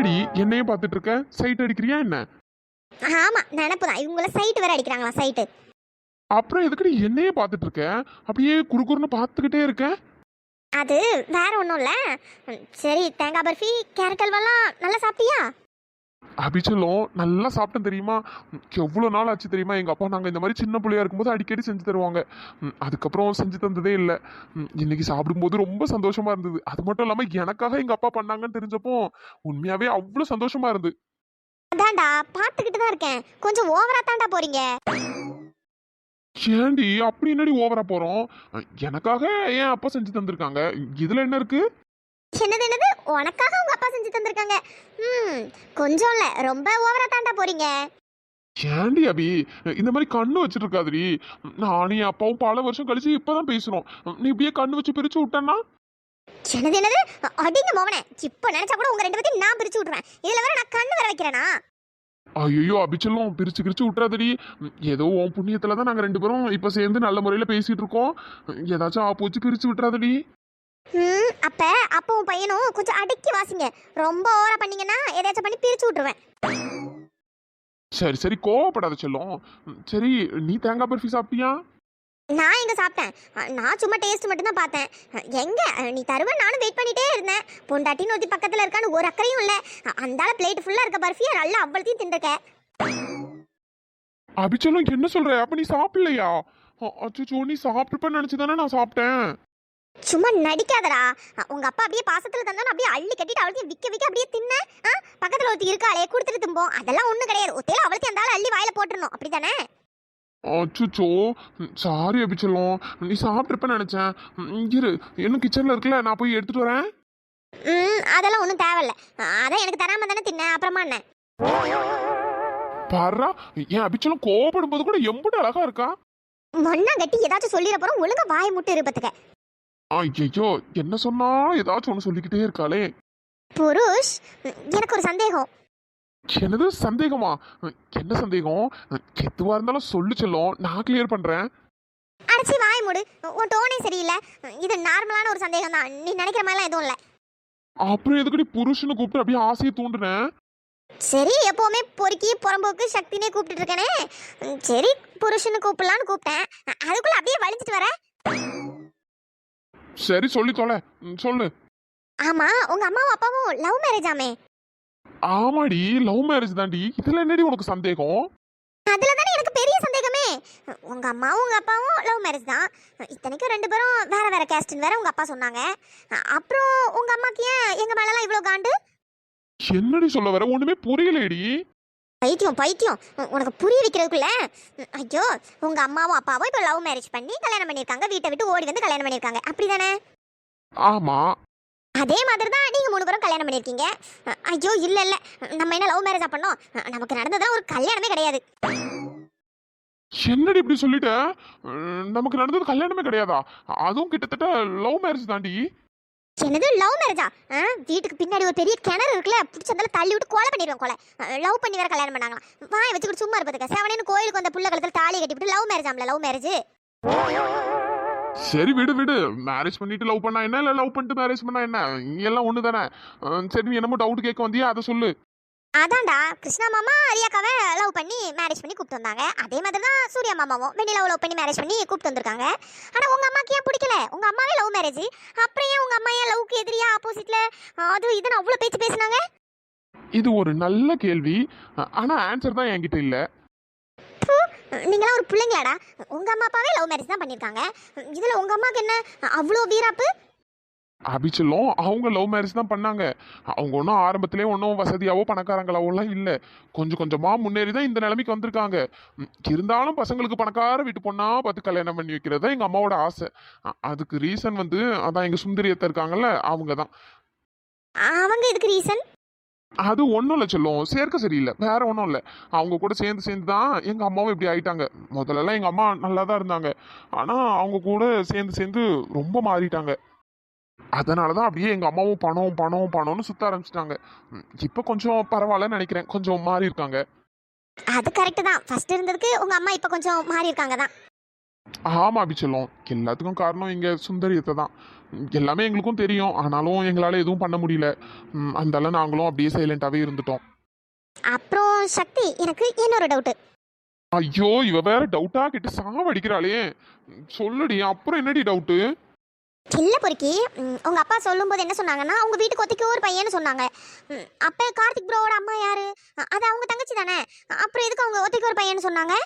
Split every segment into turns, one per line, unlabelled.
என்னடி என்னையே பார்த்துட்டு இருக்க? சைட் அடிக்கிறியா என்ன?
ஆமா நினப்பு தான். இவங்கள சைட்டு வேற அடிக்கிறாங்களா சைட்டு.
அப்புறம் எதுக்கடி என்னையே பார்த்துட்டு இருக்க? அப்படியே குறுகுறுன்னு பார்த்துக்கிட்டே இருக்க.
அது வேற ஒன்றும் இல்லை. சரி, தேங்காய் பர்ஃபி கேரட் அல்வாலாம் நல்லா சாப்பிட்டியா?
அபிச்சலம் நல்லா சாப்பிட்டேன் தெரியுமா? எவ்வளோ நாள் ஆச்சு தெரியுமா? எங்கள் அப்பா நாங்கள் இந்த மாதிரி சின்ன பிள்ளையா இருக்கும்போது அடிக்கடி செஞ்சு தருவாங்க. அதுக்கப்புறம் செஞ்சு தந்ததே இல்லை. இன்னைக்கு சாப்பிடும்போது ரொம்ப சந்தோஷமா இருந்தது. அது மட்டும் இல்லாமல் எனக்காக எங்கள் அப்பா பண்ணாங்கன்னு தெரிஞ்சப்போ உண்மையாவே அவ்வளோ சந்தோஷமா இருந்து.
அதான்டா பார்த்துக்கிட்டு தான் இருக்கேன். கொஞ்சம் ஓவரா தாண்டா போறீங்க.
ஏண்டி அப்படி என்னடி ஓவரா போறோம்? எனக்காக ஏன் அப்பா செஞ்சு தந்திருக்காங்க, இதுல என்ன இருக்கு?
என்னது என்னது உனக்காக உங்க அப்பா செஞ்சு தந்திருக்காங்க? கொஞ்சம் இல்ல, ரொம்ப ஓவரா தாண்டா போறீங்க.
ஏண்டி அபி இந்த மாதிரி கண்ணு வச்சுட்டு இருக்காதுடி. நானும் என் அப்பாவும் பல வருஷம் கழிச்சு இப்பதான் பேசுறோம். நீ இப்படியே கண்ணு வச்சு பிரிச்சு விட்டனா?
என்னது என்னது அடிங்க மோவனே. இப்ப நினைச்சா கூட உங்க ரெண்டு பேத்தையும் நான் பிரிச்சு விட்டுருவேன். இதுல வேற நான் கண்ணு வர வைக்கிறேனா?
ஐயோ அபிச்சலும் பிரிச்சு பிரிச்சு விட்டுறாதடி. ஏதோ உன் புண்ணியத்துலதான் நாங்க ரெண்டு பேரும் இப்ப சேர்ந்து நல்ல முறையில பேசிட்டு இருக்கோம். ஏதாச்சும் ஆப்போச்சு பிரிச்சு விட்டுறாதடி.
அப்ப அப்பவும் பையனும் கொஞ்சம் அடக்கி வாசிங்க. ரொம்ப ஓவரா பண்ணீங்கன்னா ஏதாச்சும் பண்ணி பிரிச்சு விட்டுருவேன்.
சரி சரி கோவப்படாத செல்லம். சரி நீ தேங்காய் பர்ஃபி சாப்பிட்டியா?
நான் எங்க சாப்பிட்டேன்? நான் சும்மா டேஸ்ட் மட்டும் தான் பார்த்தேன். எங்க நீ தருவ நானும் வெயிட் பண்ணிட்டே இருந்தேன். பொண்டாட்டின்னு ஒருத்தி பக்கத்துல இருக்கான்னு ஒரு அக்கறையும் இல்ல. அந்தால பிளேட் ஃபுல்லா இருக்க பர்ஃபியை நல்லா அவ்வளத்தையும் தின்றுக்க.
அபிச்சலம் என்ன சொல்ற? அப்ப நீ சாப்பிடலையா? அச்சோ நீ சாப்பிட்டுப்பேன்னு நினைச்சுதானே நான் சாப்பிட்டேன்.
சும்மா நடிக்காதடா. உங்க அப்பா அப்படியே பாசத்துல தந்தானே அப்படியே அள்ளி கட்டிட்டு அவளையும் விக்க விக்க அப்படியே தின்ன. பக்கத்துல ஒருத்தி இருக்காளே கொடுத்துட்டு திம்போம். அதெல்லாம் ஒண்ணும் கிடையாது. ஒத்தையில அவளையும் அந்த அள்ளி வாயில போட்டுடணும், அப்படித்தானே?
அச்சுச்சோ சாரி அபிச்சலம், நீ சாப்பிட்டுருப்பேன்னு நினைச்சேன். இரு இன்னும் கிச்சன்ல இருக்குல்ல, நான் போய் எடுத்துட்டு வரேன்.
அதெல்லாம் ஒன்றும் தேவையில்ல. அதான் எனக்கு தராம தானே தின்ன, அப்புறமா என்ன?
பாரா என் அபிச்சலம் கோவப்படும் போது கூட எம்புட்டு அழகா இருக்கா.
மண்ணா கட்டி ஏதாச்சும் சொல்லிட போறோம். ஒழுங்கா வாய முட்டு இருப்பதுக்க.
ஐயோ என்ன சொன்னா ஏதாச்சும் ஒண்ணு சொல்லிக்கிட்டே இருக்காளே.
புருஷ், எனக்கு ஒரு சந்தேகம்.
என்னது சந்தேகமா? என்ன சந்தேகம்? எதுவா இருந்தாலும் சொல்லு செல்லம், நான் கிளியர் பண்றேன்.
அடிச்சு வாய மூடு. உன் டோனே சரியில்லை. இது நார்மலான ஒரு சந்தேகம் தான். நீ நினைக்கிற மாதிரிலாம் எதுவும் இல்லை.
அப்புறம் எதுக்கடி புருஷனை கூப்பிட்டு அப்படியே ஆசையை தூண்டுனேன்?
சரி, எப்பவுமே பொறுக்கி புறம்போக்கு சக்தினே கூப்பிட்டு இருக்கேனே. சரி, புருஷனு கூப்பிடலான்னு கூப்பிட்டேன். அதுக்குள்ள அப்படியே வலிஞ்சிட்டு வர.
சரி சொல்லி தொலை, சொல்லு.
ஆமா, உங்க அம்மாவும் அப்பாவும் லவ் மேரேஜ் ஆமே?
ஆமாடி லவ் மேரேஜ் தாண்டி. இதுல என்னடி உனக்கு சந்தேகம்?
அதுல தானே எனக்கு பெரிய சந்தேகமே. உங்க அம்மாவும் உங்க அப்பாவும் லவ் மேரேஜ் தான். இத்தனைக்கும் ரெண்டு பேரும் வேற வேற கேஸ்ட்னு வேற உங்க அப்பா சொன்னாங்க. அப்புறம் உங்க அம்மாக்கு ஏன் எங்க மேலலாம் இவ்வளவு காண்டு?
என்னடி சொல்ல வர? ஒண்ணுமே புரியலடி.
பைத்தியம் பைத்தியம், உனக்கு புரிய வைக்கிறதுக்குள்ள. ஐயோ, உங்க அம்மாவும் அப்பாவும் இப்போ லவ் மேரேஜ் பண்ணி கல்யாணம் பண்ணியிருக்காங்க. வீட்டை விட்டு ஓடி வந்து கல்யாணம் பண்ணியிருக்காங்க, அப்படிதானே?
ஆமா.
அதே மாதிரி தான் நீங்க 3 பேரும் கல்யாணம் பண்ணியிருக்கீங்க. ஐயோ இல்ல இல்ல, நம்ம என்ன லவ் மேரேஜா பண்ணோம்? நமக்கு நடந்ததெல்லாம் ஒரு கல்யாணமே கிடையாது.
என்னடி இப்படி சொல்லிட்ட? நமக்கு நடந்தது கல்யாணமே கிடையாதா? அதுவும் கிட்டத்தட்ட லவ் மேரேஜ் தாண்டி.
என்னது லவ் மேரேஜா? வீட்டுக்கு பின்னாடி ஒரு பெரிய கிணறு இருக்குல்ல, பிடிச்சதால தள்ளி விட்டு கொலை பண்ணிடுவோம். கொலை லவ் பண்ணி வேற கல்யாணம் பண்ணாங்களாம். வாயை வச்சுக்கிட்டு சும்மா இருப்பதுக்க. செவனேன்னு கோயிலுக்கு வந்த புள்ள கழுத்துல தாலி கட்டிவிட்டு லவ் மேரேஜ் ஆம்ல லவ் மேரேஜ்.
சரி விடு விடு. மேரேஜ் பண்ணிட்டு லவ் பண்ணா என்ன, இல்ல லவ் பண்ணிட்டு மேரேஜ் பண்ணா என்ன, எல்லாம் ஒண்ணு தானே. சரி நீ என்னமோ டவுட் கேட்க வந்தியா, அதை சொல்லு.
அதான்டா, கிருஷ்ணா மாமா ரியாக்காவை லவ் பண்ணி மேரேஜ் பண்ணி கூப்பிட்டு வந்தாங்க. அதே மாதிரி தான் சூர்யா மாமாவும் வெண்ணிலாவை லவ் பண்ணி மேரேஜ் பண்ணி கூப்பிட்டு வந்திருக்காங்க. ஆனா உங்க அம்மாக்கு ஏன் பிடிக்கல? உங்க அம்மாவே லவ் மேரேஜ். அப்புறம் ஏன் உங்க அம்மா ஏன் லவ்க்கு எதிரியா ஆப்போசிட்ல அது இதுன்னு அவ்வளவு பேச்சு பேசினாங்க?
இது ஒரு நல்ல கேள்வி. ஆனா ஆன்சர் தான் என்கிட்ட இல்ல.
நீங்களாம் ஒரு பிள்ளைங்களாடா. உங்க அம்மா அப்பாவே லவ் மேரேஜ் தான் பண்ணிருக்காங்க. இதுல உங்க அம்மாக்கு என்ன அவ்வளோ வீராப்பு?
அபிச்சலம் அவங்க லவ் மேரேஜ் தான் பண்ணாங்க. அவங்க ஒன்றும் ஆரம்பத்திலே ஒன்றும் வசதியாவோ பணக்காரங்களாவோலாம் இல்லை. கொஞ்சம் கொஞ்சமா முன்னேறி தான் இந்த நிலைமைக்கு வந்திருக்காங்க. இருந்தாலும் பசங்களுக்கு பணக்கார வீட்டு பொண்ணா பார்த்து கல்யாணம் பண்ணி வைக்கிறது தான் எங்க அம்மாவோட ஆசை. அதுக்கு ரீசன் வந்து அதான் எங்க சுந்தரியத்தை இருக்காங்கல்ல, அவங்க தான்.
அவங்க இதுக்கு ரீசன்?
அது ஒன்றும் இல்லை சொல்லும், சேர்க்க சரியில்லை, வேற ஒன்றும் இல்லை. அவங்க கூட சேர்ந்து சேர்ந்து தான் எங்கள் அம்மாவும் இப்படி ஆயிட்டாங்க. முதல்லலாம் எங்கள் அம்மா நல்லா தான் இருந்தாங்க. ஆனால் அவங்க கூட சேர்ந்து சேர்ந்து ரொம்ப மாறிட்டாங்க. அதனால தான் அப்படியே எங்கள் அம்மாவும் பணம் பணம் பணம்னு சுற்ற ஆரம்பிச்சிட்டாங்க. இப்போ கொஞ்சம் பரவாயில்லன்னு நினைக்கிறேன், கொஞ்சம் மாறி இருக்காங்க.
அது கரெக்ட் தான். ஃபர்ஸ்ட் இருந்ததுக்கு உங்க அம்மா இப்போ கொஞ்சம் மாறி இருக்காங்க தான்.
ஆமா அபிச்செல்லம், எல்லாத்துக்கும் காரணம் எங்க சுந்தரியத்தை தான். எல்லாமே எங்களுக்கும் தெரியும், ஆனாலும் எங்களால எதுவும் பண்ண முடியல. அந்தால நாங்களும் அப்படியே சைலண்டாவே இருந்துட்டோம்.
அப்புறம் சக்தி, எனக்கு இன்னொரு டவுட்டு.
ஐயோ, இவ வேற டவுட்டா கேட்டு சாவடிக்கிறாளே. சொல்லுடி, அப்புறம் என்னடி டவுட்டு?
இல்ல பொறுக்கி, உங்க அப்பா சொல்லும்போது என்ன சொன்னாங்கன்னா, உங்க வீட்டுக்கு ஒத்திக்கு ஒரு பையன்னு சொன்னாங்க. அப்ப கார்த்திக் ப்ரோவோட அம்மா யாரு? அது அவங்க தங்கச்சி தானே? அப்புறம் எதுக்கு அவங்க ஒத்திக்கு ஒரு பையன்னு சொன்னாங்க?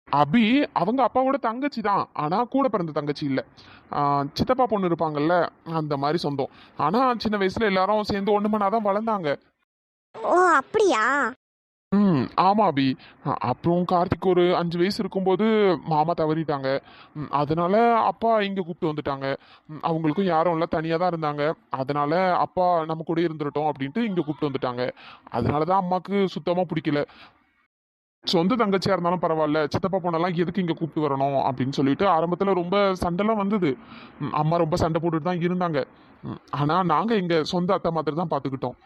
அபி அவங்க அப்பாவோட தங்கச்சி தான், ஆனா கூட பிறந்த தங்கச்சி இல்ல. சித்தப்பா பொண்ணு இருப்பாங்கல்ல, அந்த மாதிரி சொந்தம். ஆனா சின்ன வயசுல எல்லாரும் சேர்ந்து ஒண்ணு மண்ணாதான் வளர்ந்தாங்க.
ஓ அப்படியா?
ஆமா அபி. அப்புறம் கார்த்திக் ஒரு 5 வயசு இருக்கும்போது மாமா தவறிட்டாங்க. அதனால அப்பா இங்க கூப்பிட்டு வந்துட்டாங்க. அவங்களுக்கும் யாரும் இல்ல, தனியா தான் இருந்தாங்க. அதனால அப்பா நம்ம கூட இருந்துட்டோம் அப்படின்ட்டு இங்க கூப்பிட்டு வந்துட்டாங்க. அதனாலதான் அம்மாக்கு சுத்தமா பிடிக்கல. சொந்த தங்கச்சியா இருந்தாலும் பரவாயில்ல, சித்தப்பா பொண்ணெல்லாம் எதுக்கு இங்க கூப்பிட்டு வரணும் அப்படின்னு சொல்லிட்டு ஆரம்பத்துல ரொம்ப சண்டைலாம் வந்தது. அம்மா ரொம்ப சண்டை போட்டுட்டு தான் இருந்தாங்க. ஆனா நாங்க எங்க சொந்த அத்தை மாதிரி தான் பாத்துக்கிட்டோம்.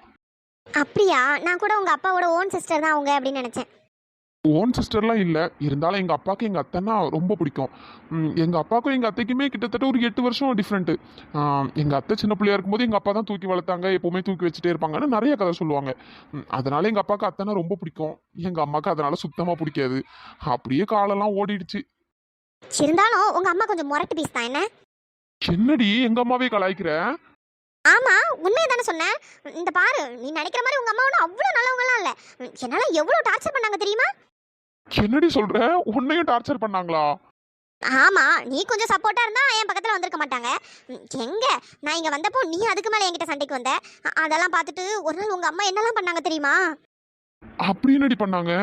அப்படியா? நான் கூட உங்க அப்பாவோட ஓன் சிஸ்டர் தான் அவங்க அப்படின்னு நினைச்சேன்.
ஓன் சிஸ்டர்லாம் இல்ல, இருந்தாலும் எங்க அப்பாவுக்கு எங்க அத்தைன்னா ரொம்ப பிடிக்கும். எங்க அப்பாவுக்கும் எங்க அத்தைக்குமே கிட்டத்தட்ட ஒரு 8 வருஷம் டிஃப்ரெண்ட். எங்க அத்தை சின்ன பிள்ளையா இருக்கும்போது எங்க அப்பா தான் தூக்கி வளர்த்தாங்க, எப்பவுமே தூக்கி வச்சுட்டே இருப்பாங்கன்னு நிறைய கதை சொல்லுவாங்க. அதனால எங்க அப்பாவுக்கு அத்தைன்னா ரொம்ப பிடிக்கும். எங்க அம்மாவுக்கு அதனால சுத்தமா பிடிக்காது. அப்படியே காலெல்லாம் ஓடிடுச்சு.
இருந்தாலும் உங்க அம்மா கொஞ்சம் முரட்டு பீஸ் தான் என்ன?
என்னடி எங்க அம்மாவே கலாய்க்கிற?
ஆமா, உண்மையை தானே சொன்னேன். இந்த பாரு, நீ நினைக்கிற மாதிரி உங்க அம்மா ஒன்றும் அவ்வளோ நல்லவங்கலாம் இல்ல. என்னால எவ்வளோ டார்ச்சர் பண்ணாங்க தெரியுமா?
என்னடி சொல்ற? உன்னையும் டார்ச்சர் பண்ணாங்களா?
ஆமா, நீ கொஞ்சம் சப்போர்ட்டா இருந்தா என் பக்கத்துல வந்திருக்க மாட்டாங்க. எங்க நான் இங்க வந்தப்போ நீ அதுக்கு மேல என்கிட்ட சண்டைக்கு வந்த. அதெல்லாம் பார்த்துட்டு ஒரு நாள் உங்க அம்மா என்னெல்லாம் பண்ணாங்க தெரியுமா?
அப்படி என்னடி பண்ணாங்க?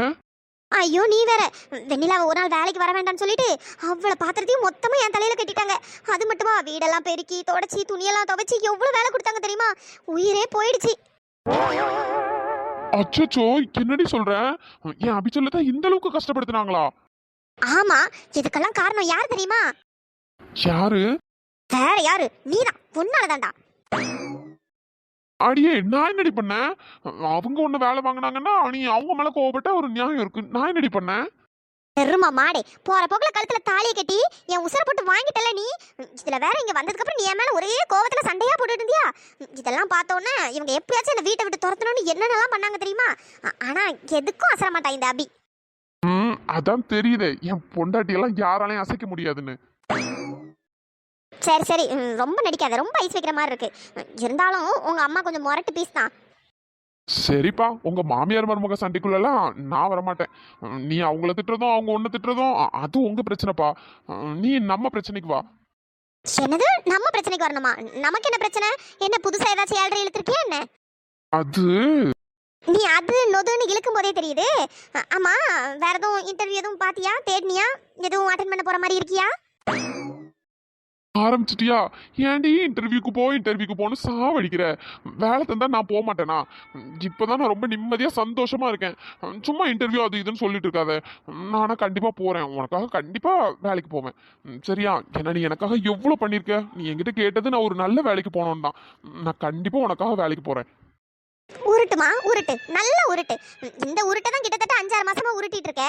ஐயோ நீ வேற, வெண்ணிலாவை ஒரு நாள் வேலைக்கு வர வேண்டாம்னு சொல்லிட்டு அவ்வளோ பாத்திரத்தையும் மொத்தமா என் தலையில கட்டிட்டாங்க. அது மட்டுமா, வீடெல்லாம் பெருக்கி தொடச்சி துணியெல்லாம் துவைச்சி எவ்வளவு வேலை கொடுத்தாங்க தெரியுமா? உயிரே போயிடுச்சு.
அச்சச்சோ, என்னடி சொல்ற? என் அபிச்சொல்லத்தை இந்த அளவுக்கு கஷ்டப்படுத்தினாங்களா?
ஆமா, இதுக்கெல்லாம் காரணம் யார் தெரியுமா?
யாரு?
வேற யாரு, நீதான். உன்னாலதான்டா.
அடியே, நான் என்னடி பண்ணேன்? அவங்க ஒண்ணு வேலை வாங்கினாங்கன்னா நீ அவங்க மேல கோவப்பட்ட ஒரு நியாயம் இருக்கு. நான் என்னடி பண்ணேன்?
பெருமா மாடே, போற போக்குல கழுத்துல தாலியை கட்டி என் உசுர போட்டு வாங்கிட்டல நீ. இதுல வேற இங்க வந்ததுக்கு அப்புறம் நீ என் மேல ஒரே கோவத்துல சண்டையா போட்டுட்டு இருந்தியா? இதெல்லாம் பார்த்தோன்னே இவங்க எப்படியாச்சும் என்ன வீட்டை விட்டு துரத்தணும்னு என்னென்னலாம் பண்ணாங்க தெரியுமா? ஆனா எதுக்கும் அசர மாட்டா இந்த அபி.
அதான் தெரியுதே, என் பொண்டாட்டி எல்லாம் யாராலையும் அசைக்க முடியாதுன்னு.
சரி சரி, ரொம்ப நடிக்காத, ரொம்ப ஐஸ் வைக்கிற மாதிரி இருக்கு. இருந்தாலும் உங்க அம்மா கொஞ்சம் முரட்டு பீஸ் தான்.
சரிப்பா, உங்க மாமியார் மருமக சண்டைக்குள்ளலாம் நான் வரமாட்டேன். நீ அவங்கள திட்டுறதும் அவங்க ஒண்ணு திட்டுறதும் அது உங்க பிரச்சனைப்பா. நீ நம்ம பிரச்சனைக்கு வா.
என்னது நம்ம பிரச்சனைக்கு வரணுமா? நமக்கு என்ன பிரச்சனை? என்ன புதுசா ஏதாச்சும் ஏழ்ரை இழுத்துருக்கியா என்ன?
அது
நீ அது நொதுன்னு இழுக்கும் போதே தெரியுது. ஆமா, வேற எதுவும் இன்டர்வியூ எதுவும் பாத்தியா, தேடினியா? எதுவும் அட்டென்ட் பண்ண போற மாதிரி இருக்கியா?
ஆரம்பிச்சிட்டியா? ஏன்டி இன்டர்வியூக்கு போன்னு சாவடிக்கிற? வேலை தந்தா நான் போக மாட்டேனா? இப்பதான் நான் ரொம்ப நிம்மதியா சந்தோஷமா இருக்கேன். சும்மா இன்டர்வியூ அது இதுன்னு சொல்லிட்டு இருக்காத. நானா கண்டிப்பா போறேன், உனக்காக கண்டிப்பா வேலைக்கு போவேன். சரியா? ஏன்னா நீ எனக்காக எவ்வளவு பண்ணிருக்க. நீ என்கிட்ட கேட்டது நான் ஒரு நல்ல வேலைக்கு போனோன்னு தான். நான் கண்டிப்பா உனக்காக வேலைக்கு போறேன்.
உருட்டுமா உருட்டு, நல்ல உருட்டு. இந்த உருட்டை தான் கிட்டத்தட்ட 5-6 மாசமா உருட்டிட்டு இருக்க.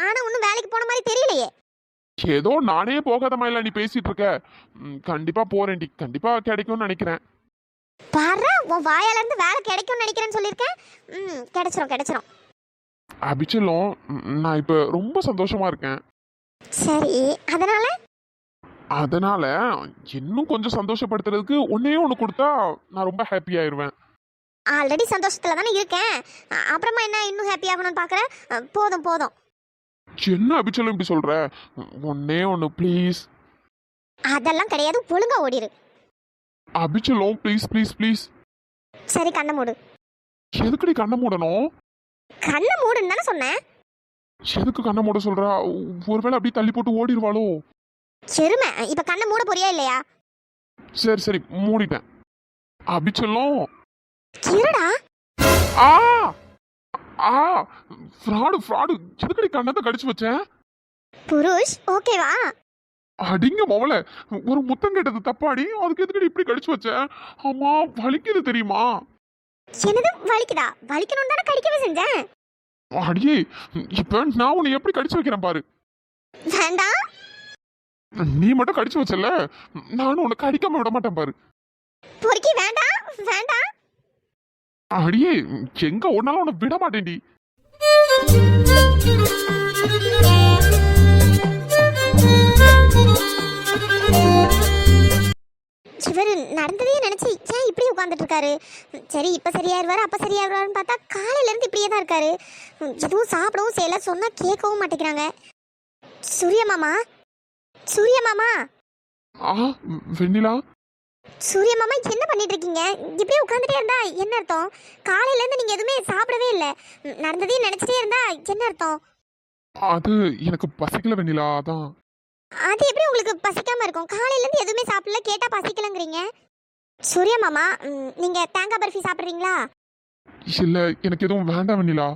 ஆனா ஒன்னும் வேலைக்கு போன மாதிரி தெரியலையே.
ஏதோ நானே போகாத மாதிரில நீ பேசிட்டு இருக்க. கண்டிப்பா போறேன்டி, கண்டிப்பா கிடைக்கும்னு நினைக்கிறேன்.
பாரு, உன் வாயால இருந்து வேலை கிடைக்கும்னு நினைக்கிறேன்னு சொல்லியிருக்கேன். கிடைச்சிரும் கிடைச்சிரும்.
அபிச்சலம், நான் இப்ப ரொம்ப சந்தோஷமா இருக்கேன்.
சரி,
அதனால இன்னும் கொஞ்சம் சந்தோஷப்படுத்துறதுக்கு ஒன்னே ஒன்று கொடுத்தா நான் ரொம்ப ஹாப்பி ஆயிருவேன்.
ஆல்ரெடி சந்தோஷத்துல தானே இருக்கேன். அப்புறமா என்ன இன்னும் ஹாப்பி ஆகணும்னு பாக்குறேன். போதும் போதும்.
என்ன அபிச்சலம் இப்படி சொல்ற? ஒன்னே ஒன்று ப்ளீஸ்.
அதெல்லாம் கிடையாது, ஒழுங்கா ஓடிரு.
அபிச்சலம், ப்ளீஸ் ப்ளீஸ் ப்ளீஸ்.
சரி, கண்ணை மூடு.
எதுக்குடி கண்ணை மூடணும்?
கண்ணை மூடுன்னு தானே சொன்னேன்.
எதுக்கு கண்ணை மூட சொல்றா? ஒருவேளை அப்படியே தள்ளி போட்டு ஓடிடுவாளோ?
செருமை, இப்ப கண்ணை மூட போறியா இல்லையா?
சரி சரி, மூடிட்டேன். அபிச்சலம்.
இருடா.
ஆ ஆ ஃப்ராடு எதுக்கடி கண்ணத்தை கடிச்சு வச்சேன்?
புருஷ், ஓகேவா?
அடிங்க மொவல, ஒரு முத்தம் கேட்டது தப்பாடி, அதுக்கு எதுக்கடி இப்படி கடிச்சு வச்சேன்? அம்மா வலிக்குது தெரியுமா?
என்னது வலிக்குதா? வலிக்கணும் தானே கடிக்கவே செஞ்சேன்.
அடியே, இப்ப நான் உன்னை எப்படி கடிச்சு வைக்கிறேன் பாரு.
வேண்டாம்.
நீ மட்டும் கடிச்சு வச்சல, நானும் உனக்கு கடிக்காம விட மாட்டேன் பாரு.
பொறுக்கி வேண்டாம் வேண்டாம்.
அடியே, எங்க ஒன்னாலும் உன்னை விட மாட்டேன்டி.
இவர் நடந்ததே நினைச்சு ஏன் இப்படி உட்காந்துட்டு இருக்காரு? சரி இப்ப சரியாயிருவாரு அப்ப சரியாயிருவாருன்னு பார்த்தா காலையில இருந்து இப்படியே தான் இருக்காரு. எதுவும் சாப்பிடவும் செய்யல, சொன்னா கேட்கவும் மாட்டேங்கிறாங்க. சூர்யா மாமா, சூர்யா மாமா,
ஆ, வெண்ணிலா,
சூர்யா மாமா என்ன பண்ணிட்டு இருக்கீங்க? இப்படியே உட்காந்துட்டே இருந்தா என்ன அர்த்தம்? காலையில இருந்து நீங்க எதுவுமே சாப்பிடவே இல்லை. நடந்ததே நினைச்சிட்டே இருந்தா என்ன அர்த்தம்?
அது எனக்கு பசிக்கல வெண்ணிலா, அதான்.
அது எப்படி உங்களுக்கு பசிக்காம இருக்கும்? காலையில இருந்து எதுவுமே சாப்பிடல, கேட்டா பசிக்கலங்கிறீங்க. சூர்யா மாமா, நீங்க தேங்காய் பர்ஃபி சாப்பிடுறீங்களா?
இல்ல, எனக்கு எதுவும் வேண்டாம் வெண்ணிலா.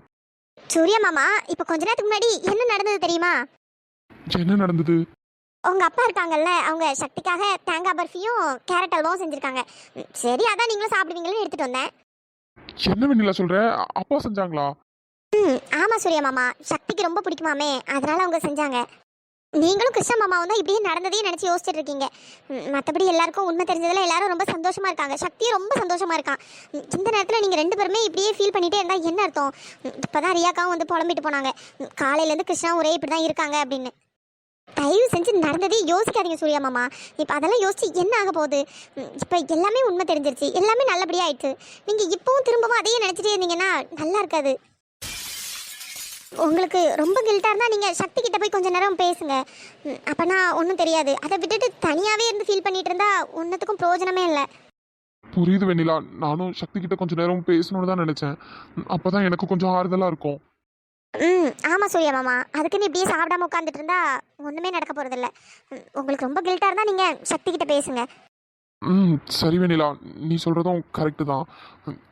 சூர்யா மாமா, இப்ப கொஞ்ச நேரத்துக்கு முன்னாடி என்ன நடந்தது தெரியுமா?
என்ன நடந்தது?
உங்க அப்பா இருக்காங்கல்ல, அவங்க சக்திக்காக தேங்காய் பர்ஃபியும் கேரட் அல்வாவும் செஞ்சிருக்காங்க. சரி அதான் நீங்களும் சாப்பிடுவீங்கன்னு எடுத்துட்டு வந்தேன்.
என்ன வெண்ணிலா சொல்ற? அப்பா செஞ்சாங்களா?
ஆமா சூர்யா மாமா, சக்திக்கு ரொம்ப பிடிக்குமாமே, அதனால அவங்க செஞ்சாங்க. நீங்களும் கிருஷ்ண மாமாவும் தான் இப்படியே நடந்ததையும் நினைச்சு யோசிச்சுட்டு இருக்கீங்க. மற்றபடி எல்லாருக்கும் உண்மை தெரிஞ்சதுல எல்லாரும் ரொம்ப சந்தோஷமா இருக்காங்க. சக்தியும் ரொம்ப சந்தோஷமா இருக்கான். இந்த நேரத்தில் நீங்க ரெண்டு பேருமே இப்படியே ஃபீல் பண்ணிட்டே இருந்தா என்ன அர்த்தம்? இப்பதான் ரியாக்காவும் வந்து புலம்பிட்டு போனாங்க, காலையில இருந்து கிருஷ்ணா ஒரே இப்படிதான் இருக்காங்க அப்படின்னு. தயவு செஞ்சு நடந்ததே யோசிக்காதீங்க சூர்யா மாமா. இப்போ அதெல்லாம் யோசிச்சு என்ன ஆக போகுது? இப்போ எல்லாமே உண்மை தெரிஞ்சிருச்சு, எல்லாமே நல்லபடியா ஆயிடுச்சு. நீங்க இப்பவும் திரும்பவும் அதையே நினைச்சிட்டே இருந்தீங்கன்னா நல்லா இருக்காது. உங்களுக்கு ரொம்ப கில்ட்டா இருந்தா நீங்க சக்தி கிட்ட போய் கொஞ்ச நேரம் பேசுங்க. அப்பனா ஒன்றும் தெரியாது. அதை விட்டுட்டு தனியாவே இருந்து ஃபீல் பண்ணிட்டு இருந்தா ஒன்றுத்துக்கும் பிரயோஜனமே இல்லை.
புரியுது வெண்ணிலா, நானும் சக்தி கிட்ட கொஞ்ச நேரம் பேசணும்னு தான் நினைச்சேன். அப்பதான் எனக்கு கொஞ்சம் ஆறுதலா இருக்கும்.
ஆமா சூர்யா மாமா, அதுக்குன்னு இப்படியே சாப்பிடாம உட்காந்துட்டு இருந்தா ஒண்ணுமே நடக்க போறது இல்ல. உங்களுக்கு ரொம்ப கில்ட்டா இருந்தா நீங்க சக்தி கிட்ட பேசுங்க.
சரி வெண்ணிலா, நீ சொல்றதும் கரெக்டு தான்.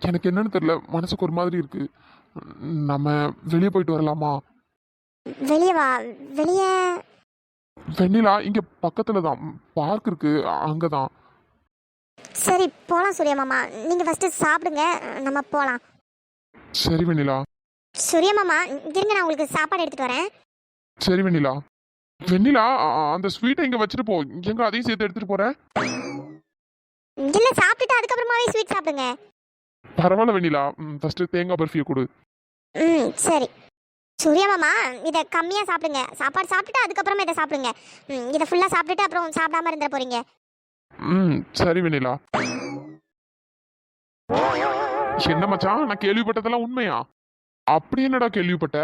எனக்கு என்னன்னு தெரியல, மனசுக்கு ஒரு மாதிரி இருக்கு. நம்ம வெளியே போயிட்டு வரலாமா?
வெளியே வா. வெளியே?
வெண்ணிலா, இங்க பக்கத்துல தான் பார்க் இருக்கு, அங்கதான்.
சரி போலாம் சூர்யா மாமா, நீங்க ஃபர்ஸ்ட் சாப்பிடுங்க, நம்ம போலாம்.
சரி வெண்ணிலா.
சூர்யா மாமா இருங்க, நான் உங்களுக்கு சாப்பாடு எடுத்துட்டு வரேன்.
சரி வெண்ணிலா. வெண்ணிலா, அந்த ஸ்வீட்டை இங்க வச்சுட்டு போ. எங்க அதையும் சேர்த்து எடுத்துட்டு போற?
இல்ல சாப்பிட்டுட்டு அதுக்கப்புறமாவே ஸ்வீட் சாப்பிடுங்க.
பரவாயில்ல வெண்ணிலா, ஃபர்ஸ்ட் தேங்காய் பர்ஃபியை கொடு.
சரி சூர்யா மாமா, இதை கம்மியா சாப்பிடுங்க. சாப்பாடு சாப்பிட்டுட்டு அதுக்கப்புறமா இதை சாப்பிடுங்க. இதை ஃபுல்லா சாப்பிட்டுட்டு அப்புறம் சாப்பிடாம இருந்துட போறீங்க.
சரி வெண்ணிலா. என்ன மச்சான், நான் கேள்விப்பட்டதெல்லாம் உண்மையா? அப்படி என்னடா கேள்விப்பட்ட?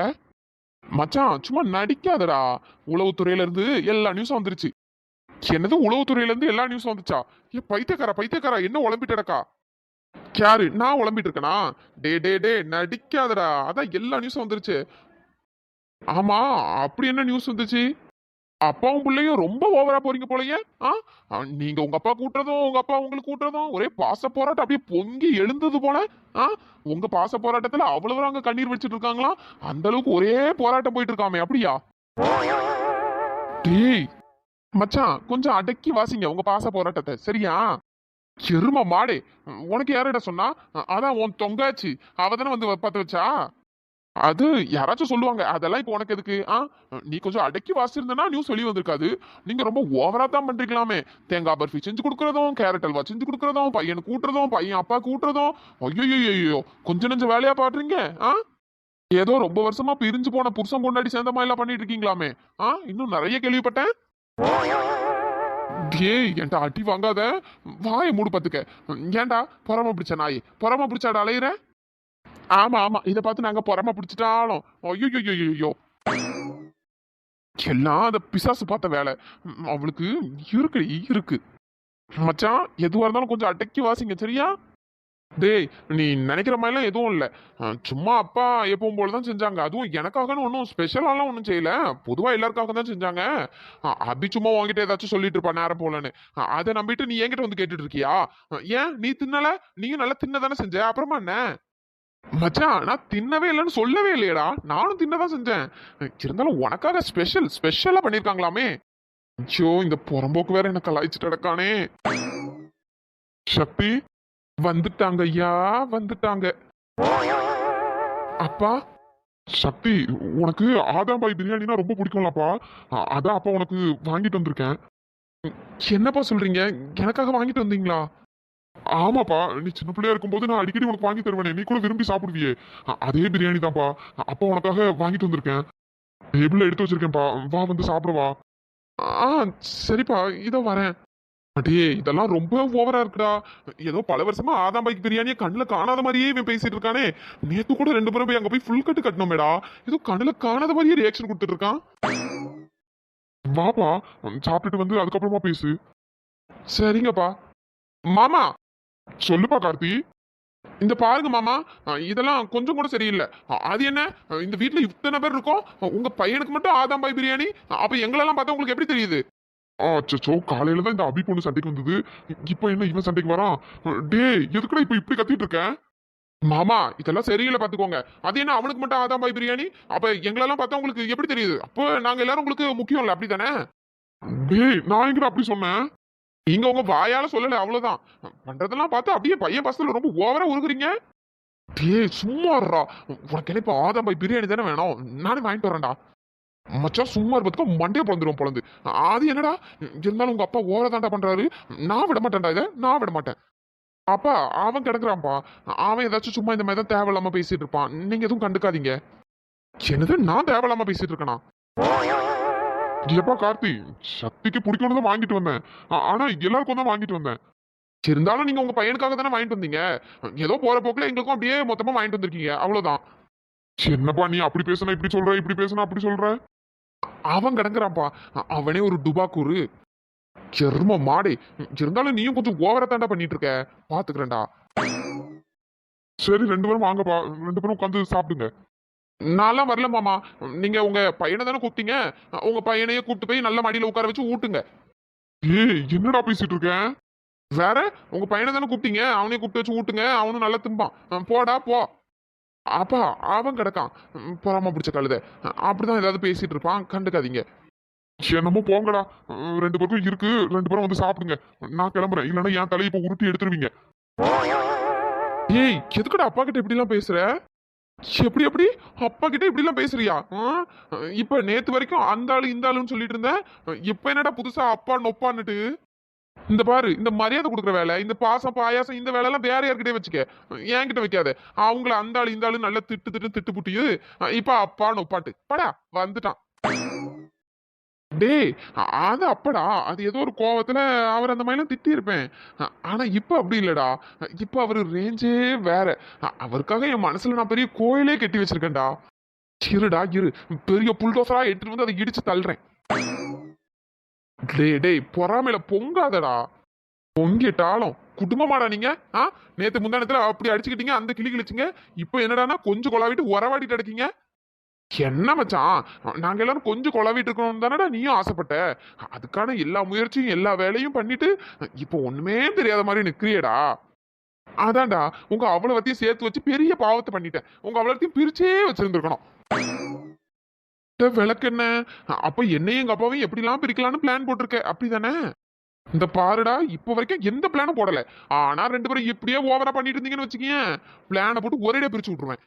மச்சான் சும்மா நடிக்காதடா. உளவுத்துறையில இருந்து எல்லா நியூஸும் வந்துருச்சு. என்னது, உளவுத்துறையில இருந்து எல்லா நியூஸும் வந்துச்சா? பைத்தியக்காரா என்ன உளம்பிட்டடக்கா? யாரு, நான் உளம்பிட்டு இருக்கனா? டே டே டே நடிக்காதடா, அதான் எல்லா நியூஸும் வந்துருச்சு. ஆமா, அப்படி என்ன நியூஸ் வந்துச்சு? அப்பாவும் பிள்ளையும் ரொம்ப ஓவரா போறீங்க போலயே. நீங்க உங்க அப்பா கூட்டுறதும் உங்க அப்பா உங்களுக்கு கூட்டுறதும் ஒரே பாச போராட்டம் அப்படியே பொங்கி எழுந்தது போல. உங்க பாச போராட்டத்துல அவ்வளவு அங்க கண்ணீர் வச்சிட்டு இருக்காங்களா? அந்த அளவுக்கு ஒரே போராட்டம் போயிட்டு இருக்காமே, அப்படியா? டேய் மச்சான், கொஞ்சம் அடக்கி வாசிங்க உங்க பாச போராட்டத்தை, சரியா? எரும மாடே, உனக்கு யாரிட சொன்னா? அதான் உன் தொங்காச்சு, அவதானே வந்து பத்த வச்சா. அது யாராச்சும் சொல்லுவாங்க, அதெல்லாம் இப்போ உனக்கு எதுக்கு? நீ கொஞ்சம் அடக்கி வாசிருந்தனா நியூஸ் வெளியே வந்திருக்காது. நீங்க ரொம்ப ஓவரா தான் பண்றீங்களாமே. தேங்காய் பர்ஃபி செஞ்சு கொடுக்கறதும், கேரட் அல்வா செஞ்சு கொடுக்கறதும், பையனுக்கு கூட்டுறதும், பையன் அப்பா கூட்டுறதும், ஐயோ கொஞ்சம் நெஞ்ச வேலையா பாடுறீங்க. ஏதோ ரொம்ப வருஷமா பிரிஞ்சு போன புருஷன் கொண்டாடி சேர்ந்த மாதிரி எல்லாம் பண்ணிட்டு இருக்கீங்களாமே. இன்னும் நிறைய கேள்விப்பட்டேன். டேய், என்கிட்ட அடி வாங்காத, வாயை மூடு பத்துக்க. ஏன்டா பொறாம பிடிச்ச நாய், பொறாம பிடிச்சாட அலையிற? ஆமா இத பார்த்து நாங்க பொறாம பிடிச்சிட்டாலும் ஐயோ எல்லாம் அந்த பிசாசு பார்த்த வேலை. அவளுக்கு இருக்கு. மச்சான், எதுவா இருந்தாலும் கொஞ்சம் அடக்கி வாசிங்க, சரியா? டேய், நீ நினைக்கிற மாதிரிலாம் எதுவும் இல்லை. சும்மா அப்பா எப்பவும் போலதான் செஞ்சாங்க. அதுவும் எனக்காகன்னு ஒன்றும் ஸ்பெஷலாலாம் ஒன்றும் செய்யல, பொதுவா எல்லாருக்காக தான் செஞ்சாங்க. அபி சும்மா உங்ககிட்ட ஏதாச்சும் சொல்லிட்டு இருப்பா நேரம் போலன்னு. அதை நம்பிட்டு நீ என்கிட்ட வந்து கேட்டுட்டு இருக்கியா? ஏன் நீ தின்னல? நீயும் நல்லா தின்னதானே செஞ்ச, அப்புறமா என்ன? மச்சான், நான் தின்னவே இல்லைன்னு சொல்லவே இல்லையடா, நானும் தின்னதான் செஞ்சேன். இருந்தாலும் உனக்காக ஸ்பெஷலா பண்ணிருக்காங்களாமே. ஐயோ, இந்த புறம்போக்கு வேற எனக்கு கலாய்ச்சிட்டு நடக்கானே. சக்தி வந்துட்டாங்க ஐயா, வந்துட்டாங்க. அப்பா. சக்தி, உனக்கு ஆதாம் பாய் பிரியாணினா ரொம்ப பிடிக்கும்லப்பா. அதான் அப்பா உனக்கு வாங்கிட்டு வந்திருக்கேன். என்னப்பா சொல்றீங்க? எனக்காக வாங்கிட்டு வந்தீங்களா? ஆமாப்பா, நீ சின்ன பிள்ளையா இருக்கும்போது நான் அடிக்கடி உனக்கு வாங்கி தருவேனே, நீ கூட விரும்பி சாப்பிடுவியே, அதே பிரியாணி தான்ப்பா. அப்பா உனக்காக வாங்கிட்டு வந்திருக்கேன். டேபிள்ல எடுத்து வச்சிருக்கேன்ப்பா, வா வந்து சாப்பிட வா. ஆ சரிப்பா, இதோ வரேன். அடே இதெல்லாம் ரொம்ப ஓவரா இருக்குடா. ஏதோ பல வருஷமா ஆதாம் பைக் பிரியாணியை கண்ணுல காணாத மாதிரியே இவன் பேசிட்டு இருக்கானே. நேத்து கூட 2 பேரும் போய் அங்க போய் ஃபுல் கட்டு கட்டணுமேடா. ஏதோ கண்ணுல காணாத மாதிரியே ரியாக்ஷன் கொடுத்துட்டு இருக்கான். வாப்பா, சாப்பிட்டுட்டு வந்து அதுக்கப்புறமா பேசு. சரிங்கப்பா. மாமா, சொல்லுப்பா கார்த்தி. இந்த பாருங்க மாமா, இதெல்லாம் கொஞ்சம் கூட சரியில்லை. அது என்ன, இந்த வீட்ல இத்தனை பேர் இருக்கோம், உங்க பையனுக்கு மட்டும் ஆதாம் பாய் பிரியாணி, அப்ப எங்களெல்லாம் பார்த்தா உங்களுக்கு எப்படி தெரியுது? அச்சச்சோ, காலையில தான் இந்த அபி பொண்ணு சண்டைக்கு வந்தது, இப்போ என்ன இவன் சண்டைக்கு வரான்? டேய் எதுக்குடா இப்ப இப்படி கத்திட்டு இருக்க? மாமா இதெல்லாம் சரியில்லை பாத்துக்கோங்க. அது என்ன அவனுக்கு மட்டும் ஆதாம் பாய் பிரியாணி, அப்ப எங்களெல்லாம் பார்த்தா உங்களுக்கு எப்படி தெரியுது? அப்போ நாங்க எல்லாரும் உங்களுக்கு முக்கியம் இல்ல, அப்படித்தானே? டேய் நான் எங்கடா அப்படி சொன்னேன்? நீங்க உங்க வாயால சொல்லல, அவ்வளவுதான். பண்றதெல்லாம் பார்த்து அப்படியே பையன் பசத்துல ரொம்ப ஓவரா உருகுறீங்க. டேய் சும்மா இருடா. உனக்கு என்ன இப்ப ஆதாம் பாய் பிரியாணி தானே வேணும், நானே வாங்கிட்டு வரேன்டா. மச்சான் சும்மா இருப்பதுக்கு மண்டே பிறந்துடும் பொழந்து. அது என்னடா, இருந்தாலும் உங்க அப்பா ஓவரா தாண்டா பண்றாரு. நான் விட மாட்டேன்டா, இதை நான் விட மாட்டேன். அப்பா அவன் கிடக்குறான்ப்பா, அவன் ஏதாச்சும் சும்மா இந்த மாதிரி தான் தேவையில்லாம பேசிட்டு இருப்பான், நீங்க எதுவும் கண்டுக்காதீங்க. என்னது நான் தேவையில்லாம பேசிட்டு இருக்கேனா? எப்பா கார்த்தி, சக்திக்கு பிடிக்கணும் தான் வாங்கிட்டு வந்தேன். ஆனா எல்லாருக்கும் தான் வாங்கிட்டு வந்தேன். இருந்தாலும் நீங்க உங்க பையனுக்காக தானே வாங்கிட்டு வந்தீங்க. ஏதோ போற போக்குல எங்களுக்கும் அப்படியே மொத்தமா வாங்கிட்டு வந்திருக்கீங்க, அவ்வளவுதான். என்னப்பா நீ அப்படி பேசுனா இப்படி சொல்ற, இப்படி பேசுனா அப்படி சொல்ற? அவன் கிடங்குறான்ப்பா, அவனே ஒரு டுபாக்கூரு செர்ம மாடே. இருந்தாலும் நீயும் கொஞ்சம் ஓவரா தாண்டா பண்ணிட்டு இருக்க, பாத்துக்கிறேன்டா. சரி 2 பேரும் வாங்கப்பா, 2 பேரும் உட்காந்து சாப்பிடுங்க. நான்லாம் வரல மாமா, நீங்க உங்க பையனை தானே கூப்பிட்டீங்க, உங்க பையனையே கூப்பிட்டு போய் நல்ல மடியில உட்கார வச்சு ஊட்டுங்க. ஏய் என்னடா பேசிட்டு இருக்க? வேற, உங்க பையனை தானே கூப்பிட்டீங்க, அவனையும் கூப்பிட்டு வச்சு ஊட்டுங்க, அவனும் நல்லா திம்பான். போடா போ. அப்பா அவன் கிடக்கான், பொறாம பிடிச்ச கழுத, அப்படிதான் ஏதாவது பேசிட்டு இருப்பான், கண்டுக்காதீங்க. என்னமோ போங்கடா, 2 பேருக்கும் இருக்கு, 2 பேரும் வந்து சாப்பிடுங்க. நான் கிளம்புறேன், இல்லைன்னா என் தலையை இப்ப உருட்டி எடுத்துருவீங்க. ஏய் எதுக்குடா அப்பா கிட்ட இப்படி எல்லாம் பேசுற? எப்படி எப்படி அப்பா கிட்ட இப்படி எல்லாம் பேசுறியா? இப்ப நேத்து வரைக்கும் அந்த ஆளு இந்த ஆளுன்னு சொல்லிட்டு இருந்தேன், இப்ப என்னடா புதுசா அப்பா நொப்பான்னுட்டு? இந்த பாரு, இந்த மரியாதை கொடுக்குற வேலை, இந்த பாசம் பாயாசம் இந்த வேலை எல்லாம் வேற யார்கிட்டயே வச்சுக்க, என்கிட்ட வைக்காத. அவங்கள அந்த ஆளு இந்த ஆளு நல்லா திட்டு திட்டு திட்டு புட்டியு, இப்ப அப்பா நொப்பாட்டு படா வந்துட்டான். டேய் அது அப்படா, அது ஏதோ ஒரு கோவத்துல அவர் அந்த மாதிரிலாம் திட்டி இருப்பேன். ஆனா இப்ப அப்படி இல்லடா, இப்ப அவரு ரேஞ்சே வேற. அவருக்காக என் மனசுல நான் பெரிய கோயிலே கட்டி வச்சிருக்கேன்டா. இருடா இரு, பெரிய புல்டோசரா எடுத்துட்டு வந்து அதை இடிச்சு தள்ளுறேன். டேய் டேய் பொறாமையில பொங்காதடா, பொங்கிட்டாலும் குடும்பமாடா நீங்க. நேத்து முந்தானத்துல அப்படி அடிச்சுக்கிட்டீங்க, அந்த கிளி கிழிச்சுங்க, இப்ப என்னடானா கொஞ்சம் கொலாவிட்டு உறவாடிட்டு அடிக்கீங்க. என்ன மச்சான், நாங்க எல்லாரும் கொஞ்சம் கொலாவிட்டு இருக்கணும் தானடா நீயும் ஆசைப்பட்ட. அதுக்கான எல்லா முயற்சியும் எல்லா வேலையும் பண்ணிட்டு இப்போ ஒண்ணுமே தெரியாத மாதிரி நிக்கிறியடா. அதான்டா, உங்க அவ்வளவத்தையும் சேர்த்து வச்சு பெரிய பாவத்தை பண்ணிட்டேன், உங்க அவ்வளத்தையும் பிரிச்சே வச்சிருந்துருக்கணும். விளக்கு என்ன, அப்ப என்னையும் எங்க அப்பாவையும் எப்படிலாம் பிரிக்கலாம்னு பிளான் போட்டிருக்க, அப்படிதானே? இந்த பாருடா, இப்ப வரைக்கும் எந்த பிளானும் போடல. ஆனா 2 பேரும் இப்படியே ஓவரா பண்ணிட்டு இருந்தீங்கன்னு வச்சுக்கீங்க, பிளானை போட்டு ஒரேடியா பிரிச்சு விட்டுருவேன்.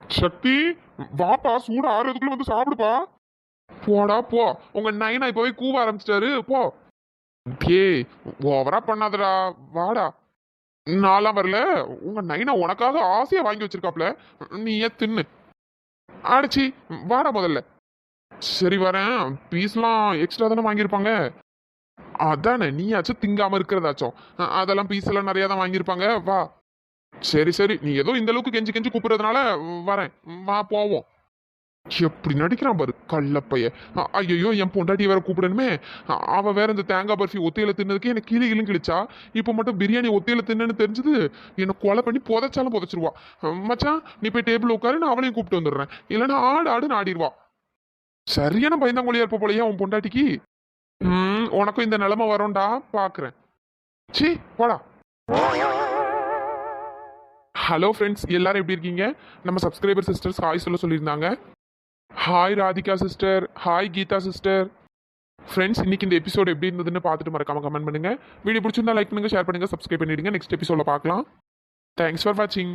சக்தி வாப்பா, சூட ஆறுறதுக்குள்ள வந்து சாப்பிடுப்பா. போடா போ, உங்க நைனா இப்பவே கூவ ஆரம்பிச்சிட்டாரு, போ. ஏய் ஓவரா பண்ணாதடா, வாடா. நான்லாம் வரல, உங்க நைனா உனக்காக ஆசையா வாங்கி வச்சிருக்காப்ல, நீ ஏன் தின்னு. அடிச்சி வாடா முதல்ல. சரி வரேன், பீஸ்லாம் எக்ஸ்ட்ரா தானே வாங்கியிருப்பாங்க. அதானே நீயாச்சும் திங்காம இருக்கிறதாச்சும், அதெல்லாம் பீஸ் எல்லாம் நிறைய தான் வாங்கியிருப்பாங்க, வா. சரி சரி, நீ ஏதோ இந்த அளவுக்கு கெஞ்சி கெஞ்சி கூப்பிடுறதுனால வரேன், வா போவோம். எப்படி நடிக்கிறான் பாரு கள்ளப்பைய. ஐயோ என் பொண்டாட்டி வேற கூப்பிடணுமே, அவ வேற இந்த தேங்காய் பர்ஃபி ஒத்தையில தின்னதுக்கு எனக்கு கீழே கிளும் கிழிச்சா, இப்ப மட்டும் பிரியாணி ஒத்தையில தின்னு தெரிஞ்சது என்னை கொலை பண்ணி புதைச்சாலும் புதைச்சிருவா. மச்சான் நீ போய் டேபிள் உட்காரு, நான் அவளையும் கூப்பிட்டு வந்துடுறேன், இல்லைன்னா ஆடு ஆடுன்னு ஆடிடுவா. சரியான பயந்தாங்கொழியா இருப்ப போலயே உன் பொண்டாட்டிக்கு. உனக்கும் இந்த நிலைமை வரும்டா, பாக்குறேன். சி போடா. ஹலோ ஃப்ரெண்ட்ஸ், எல்லாரும் எப்படி இருக்கீங்க? நம்ம சப்ஸ்கிரைபர் சிஸ்டர்ஸ் ஹாய் சொல்ல சொல்லியிருந்தாங்க. Hi Radhika sister, hi Geetha sister. Friends இன்னைக்கு இந்த எபிசோட் எப்படி இருந்ததுன்னு பார்த்துட்டு மறக்காம கமெண்ட் பண்ணுங்க. வீடியோ பிடிச்சிருந்தா லைக் பண்ணுங்க, ஷேர் பண்ணுங்க, சப்ஸ்கிரைப் பண்ணிடுங்க. நெக்ஸ்ட் எபிசோட பார்க்கலாம். தேங்க்ஸ் ஃபார் வாட்சிங்.